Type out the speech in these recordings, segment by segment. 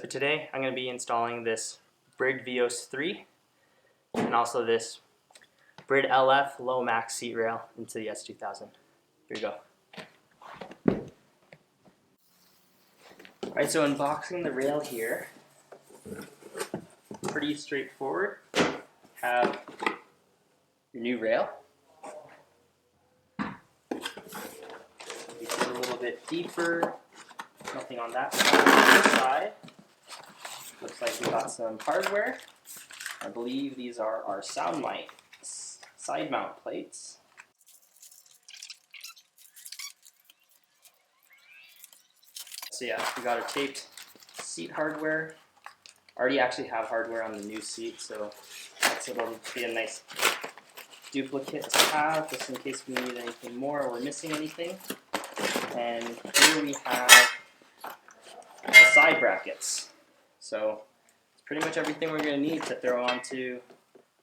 So today I'm going to be installing this Brid Vios 3 and also this Brid LF low max seat rail into the S2000. Here we go. Alright, so unboxing the rail here, pretty straightforward. Have your new rail. You get a little bit deeper, nothing on that side. Looks like we got some hardware. I believe these are our sound mic side mount plates. So yeah, we got our taped seat hardware. Already actually have hardware on the new seat, so it'll be a nice duplicate to have just in case we need anything more or we're missing anything. And here we have the side brackets. So it's pretty much everything we're going to need to throw onto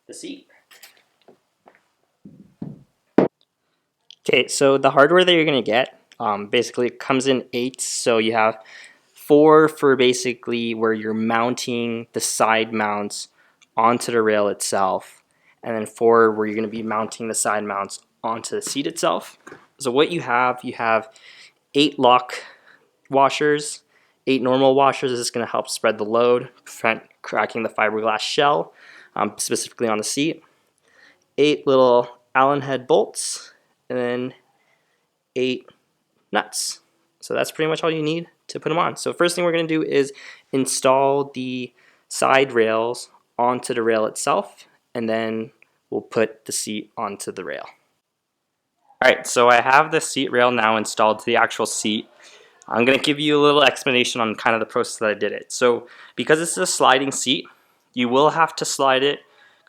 the seat. Okay, so the hardware that you're going to get basically comes in 8s, so you have 4 for basically where you're mounting the side mounts onto the rail itself, and then 4 where you're going to be mounting the side mounts onto the seat itself. So what you have 8 lock washers, 8 normal washers. This is going to help spread the load, prevent cracking the fiberglass shell, specifically on the seat. 8 little Allen head bolts, and then 8 nuts. So that's pretty much all you need to put them on. So first thing we're going to do is install the side rails onto the rail itself, and then we'll put the seat onto the rail. Alright, so I have the seat rail now installed to the actual seat. I'm going to give you a little explanation on kind of the process that I did it. So because this is a sliding seat, you will have to slide it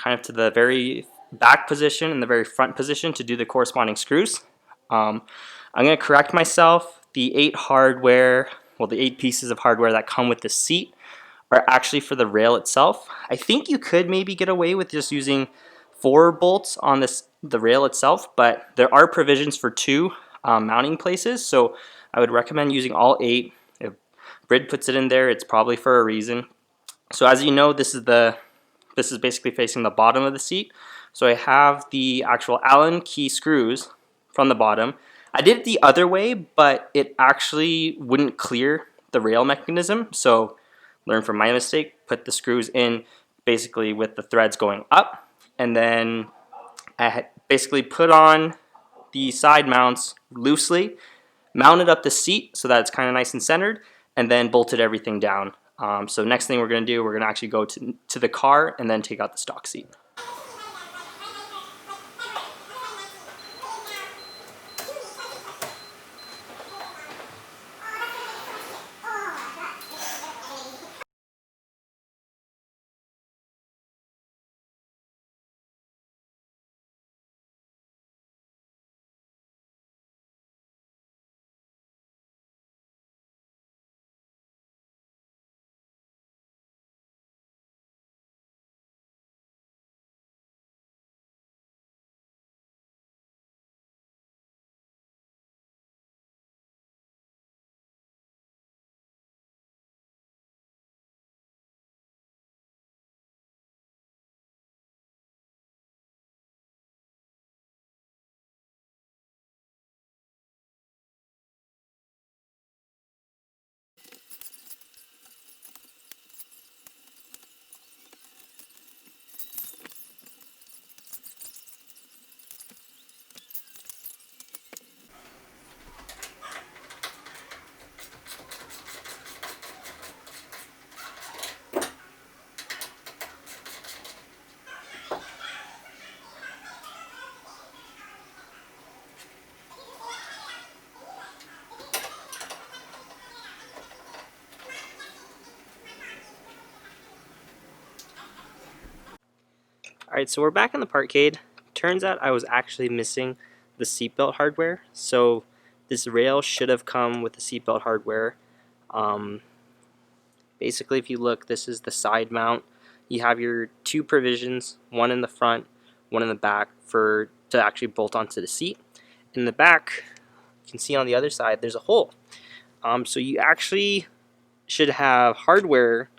kind of to the very back position and the very front position to do the corresponding screws. I'm going to correct myself. The 8 pieces of hardware that come with the seat are actually for the rail itself. I think you could maybe get away with just using 4 bolts on the rail itself, but there are provisions for 2 mounting places, so I would recommend using all 8. If Brid puts it in there, it's probably for a reason. So as you know, this is basically facing the bottom of the seat. So I have the actual Allen key screws from the bottom. I did it the other way, but it actually wouldn't clear the rail mechanism. So learn from my mistake, put the screws in basically with the threads going up, and then I basically put on the side mounts loosely, mounted up the seat so that it's kind of nice and centered, and then bolted everything down. So next thing we're going to do, we're going to actually go to the car and then take out the stock seat. Alright, so we're back in the parkade. Turns out I was actually missing the seatbelt hardware. So this rail should have come with the seatbelt hardware. Basically, if you look, this is the side mount. You have your 2 provisions, one in the front, one in the back to actually bolt onto the seat. In the back, you can see on the other side, there's a hole. So you actually should have hardware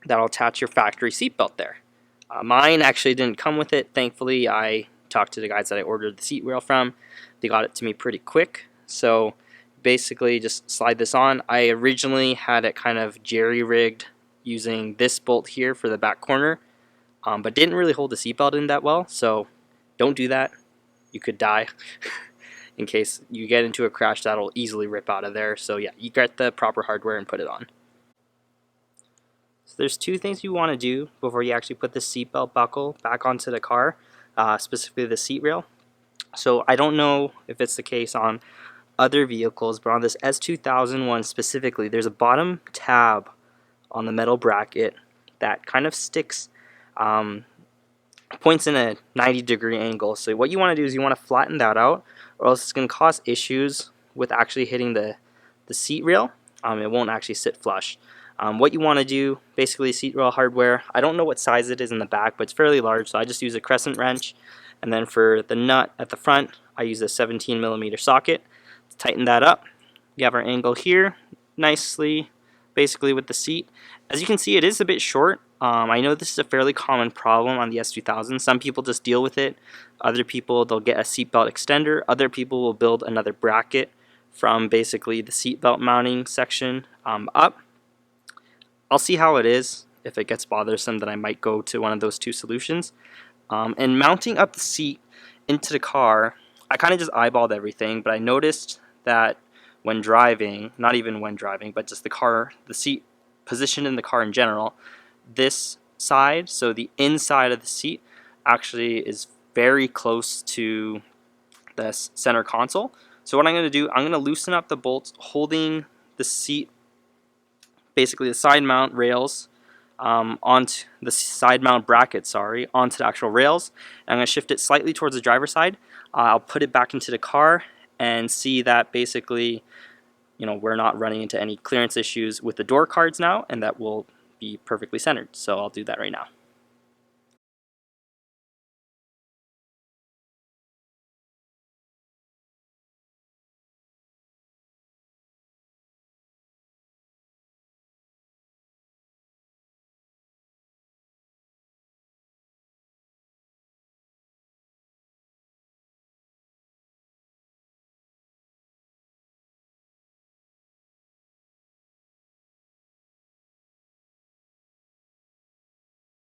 that'll attach your factory seatbelt there. Mine actually didn't come with it. Thankfully, I talked to the guys that I ordered the seat rail from. They got it to me pretty quick. So basically just slide this on. I originally had it kind of jerry-rigged using this bolt here for the back corner, but didn't really hold the seatbelt in that well. So don't do that. You could die. In case you get into a crash, that'll easily rip out of there. So yeah, you get the proper hardware and put it on. So there's two things you want to do before you actually put the seatbelt buckle back onto the car, specifically the seat rail. So I don't know if it's the case on other vehicles, but on this S2000 one specifically, there's a bottom tab on the metal bracket that kind of sticks, points in a 90-degree angle. So what you want to do is you want to flatten that out, or else it's going to cause issues with actually hitting the seat rail. It won't actually sit flush. What you want to do, basically seat rail hardware, I don't know what size it is in the back, but it's fairly large, so I just use a crescent wrench. And then for the nut at the front, I use a 17mm socket to tighten that up. You have our angle here, nicely, basically with the seat. As you can see, it is a bit short. I know this is a fairly common problem on the S2000. Some people just deal with it. Other people, they'll get a seatbelt extender. Other people will build another bracket from basically the seatbelt mounting section up. I'll see how it is. If it gets bothersome, then I might go to one of those two solutions. And mounting up the seat into the car, I kind of just eyeballed everything, but I noticed that when driving, not even when driving, but just the seat position in the car in general, this side, so the inside of the seat, actually is very close to the center console. So what I'm going to do, I'm going to loosen up the bolts holding the seat, basically the side mount rails, onto the side mount bracket, onto the actual rails. And I'm going to shift it slightly towards the driver's side. I'll put it back into the car and see that basically, we're not running into any clearance issues with the door cards now, and that will be perfectly centered. So I'll do that right now.